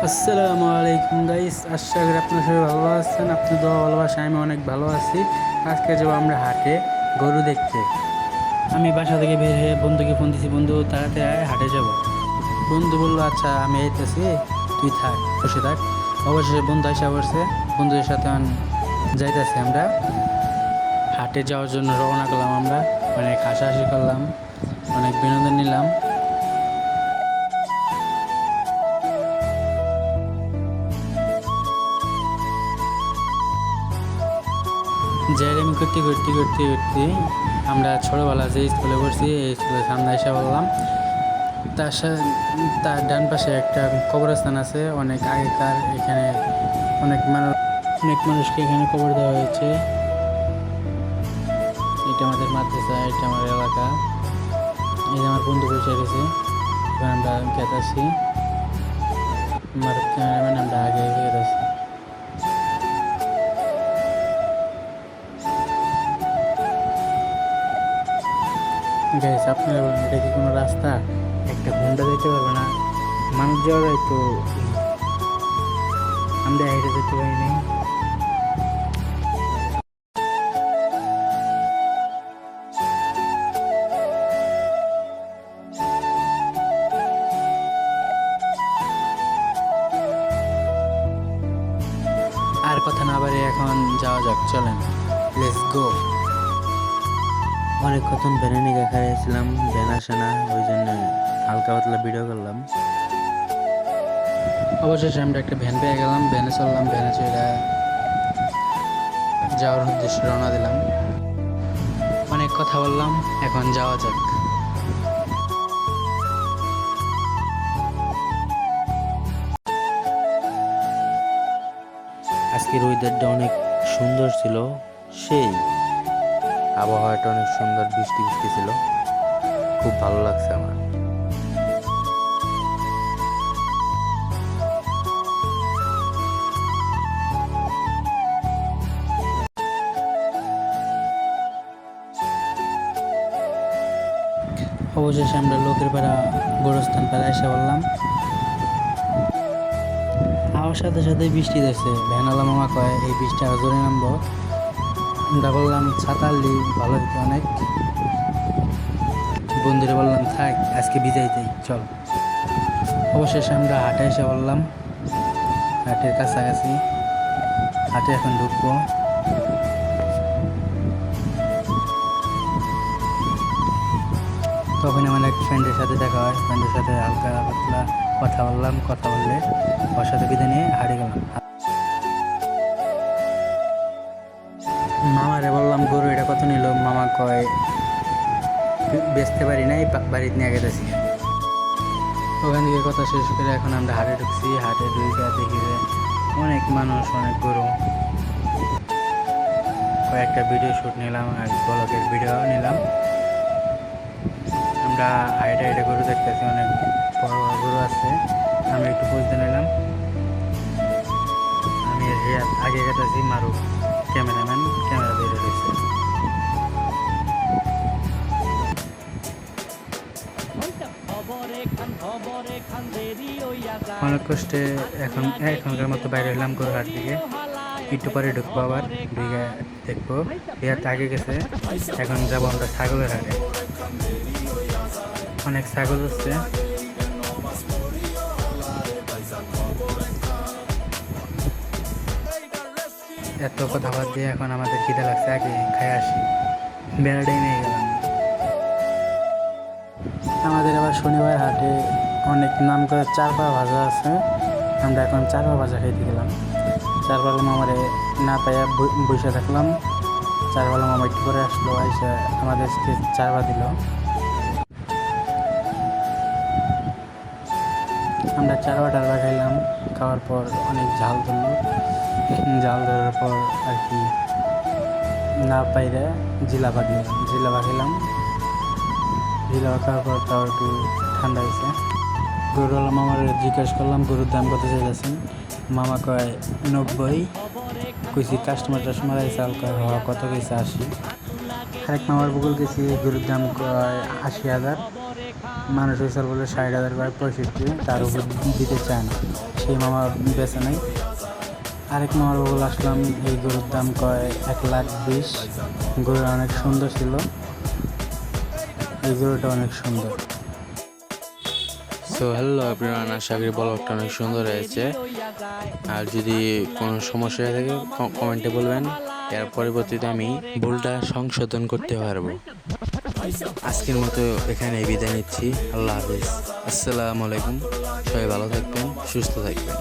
আসসালামু আলাইকুম গাইস, আশা করি আপনারা সবাই ভালো আছেন। আপনি দোয়া ভালোবাসা, আমি অনেক ভালো আছি। আজকে যাবো আমরা হাটে গরু দেখতে। আমি বাসা থেকে বের হয়ে বন্ধুকে ফোন দিছি, বন্ধু তাড়াতাড়ি আয়, হাটে যাব। বন্ধু বললো আচ্ছা আমি আইতেছি, তুই থাক, বসে থাক। অবশেষে বন্ধু আসা পড়ছে, বন্ধুদের সাথে যাইতেছি আমরা হাটে যাওয়ার জন্য রওনা করলাম। আমরা অনেক হাসাহাসি করলাম, অনেক বিনোদন নিলাম। জ্যারেমি করতে করতে করতে করতে আমরা ছোটোবেলা যে স্কুলে পড়ছি, এই স্কুলের সামনে এসে বললাম। তার ডান পাশে একটা কবরস্থান আছে, অনেক আগেকার। এখানে অনেক মানুষকে এখানে কবর দেওয়া হয়েছে। এটা আমাদের মাদ্রাসা, এটা আমার এলাকা। এই যে আমার বন্ধু বসে গেছে, এবার আমরা গেতাছি। আমার ক্যামেরাম্যান আমরা আগে গেতাছি। গাইস, আপনারা বলেন এটা কি কোনো রাস্তা? একটা হুন্ডা যেতে পারবে না, মানুষ যাওয়া যায় তো, আমরা হেঁটে যেতে পারি নাই। আর কথা না বাড়ি এখন যাওয়া যাক, চলেন, লেটস গো। অনেকক্ষণ ভ্যানে নিয়ে খাইছিলাম, ভ্যান আসে না, ওই জন্য হালকা পাতলা ভিডিও করলাম। অবশেষে আমরা একটা ভ্যান পেয়ে গেলাম, ভ্যানে চললাম, ভ্যানে চলে যাওয়ার উদ্দেশ্যে রওনা দিলাম। অনেক কথা বললাম, এখন যাওয়া যাক। আজকের ওয়েদারটা অনেক সুন্দর ছিল, সেই আবহাওয়াটা অনেক সুন্দর, বৃষ্টি বৃষ্টি ছিল, খুব ভালো লাগছে আমার। অবশেষে আমরা লোকের পাড়া গোরস্থান পাড়া এসে বললাম। আমার সাথে সাথে বৃষ্টি দিচ্ছে, ভ্যানালা মামা কয় এই বৃষ্টি আরো জোরে নামবো। আমরা বললাম ছাতা আনলি ভালো হতো অনেক। বন্ধুরা বললাম থাক, আজকে ভিজাইতেই চল। অবশেষে আমরা হাটে এসে বললাম, হাটের কাছাকাছি, হাটে এখন ঢুকবো। তখন আমার এক ফ্রেন্ডের সাথে দেখা হয়, ফ্রেন্ডের সাথে হালকা পাতলা কথা বললাম, কথা বললে ওর সাথে বিদায় নিয়ে হারিয়ে গেলাম। মামারে বললাম গরু এটা কত নিল, মামা কয় বেচতে পারি নাই, বাড়িতে নিয়ে গেছি। ওখান থেকে কথা শেষ করে এখন আমরা হাটে ঢুকছি। হাটে ঢুকে দেখি যে অনেক মানুষ, অনেক গরু। কয়েকটা ভিডিও শ্যুট নিলাম আর ব্লগের ভিডিও নিলাম। আমরা হাইটে হাইটে গরু দেখতেছি, অনেক বড় বড় গরু আছে। আমি একটু বুঝতে নিলাম। আমি আগে গেতেছি, মারু ক্যামেরাম্যান ক্যামেরা বের হয়েছে। অনেক কষ্টে এখনকার মতো বাইরে হলাম গরু হাট দিকে। একটু পরে ঢুকবো, আবার ঢুকে দেখবো বিহারটা আগে গেছে। এখন যাবো আমরা ছাগলের হাটে, অনেক ছাগল হচ্ছে। এত কথা বাদ দিয়ে এখন আমাদের খিদে লাগছে, আগে খাই আসি, বেড়াটাই নিয়ে গেলাম। আমাদের আবার শনিবার হাটে অনেক নাম করে চার পা ভাজা আছে। আমরা এখন চার পা ভাজা খাইতে গেলাম। চার পালা মামারে না পাইয়া বসে থাকলাম। চার পালা মামা একটু করে আসলো, এসে আমাদেরকে চার পা দিল। আমরা চার পা টারপা খাইলাম। খাওয়ার পর অনেক ঝাল ধরলো, জাল ধরার পর আর কি না পাইরে জিলাপা নিলাম, জিলাপা খেলাম। জিলাপা খাওয়ার পর তাও একটু ঠান্ডা হয়েছে। গরুওয়ালা মামার জিজ্ঞাসা করলাম গরুর দাম কত চাইতেছেন। মামা কয় 90। কইছি কাস্টমার টাস্টমার আইসে, হালকা হওয়া কত কইছে 80। আরেক মামার বকুল গেছি, গরুর দাম কয় 80,000। মানুষ হয়েছে বলে 60,000 বা 65, তার উপর দিতে চায় না। সেই মামা বেচে নাই। আরেক মামার বগল আসলাম, এই গরুর দাম কয় 1,20,000। গরুটা অনেক সুন্দর ছিল, এই গরুটা অনেক সুন্দর। সো হ্যালো এভরিওয়ান, আশা করি ব্লগটা অনেক সুন্দর হয়েছে। আর যদি কোনো সমস্যা হয়ে থাকে কমেন্টে বলবেন, এর পরবর্তীতে আমি ভুলটা সংশোধন করতে পারবো। আজকের মতো এখানে বিদায় নিচ্ছি। আল্লাহ হাফিজ, আসসালামু আলাইকুম। সবাই ভালো থাকবেন, সুস্থ থাকবেন।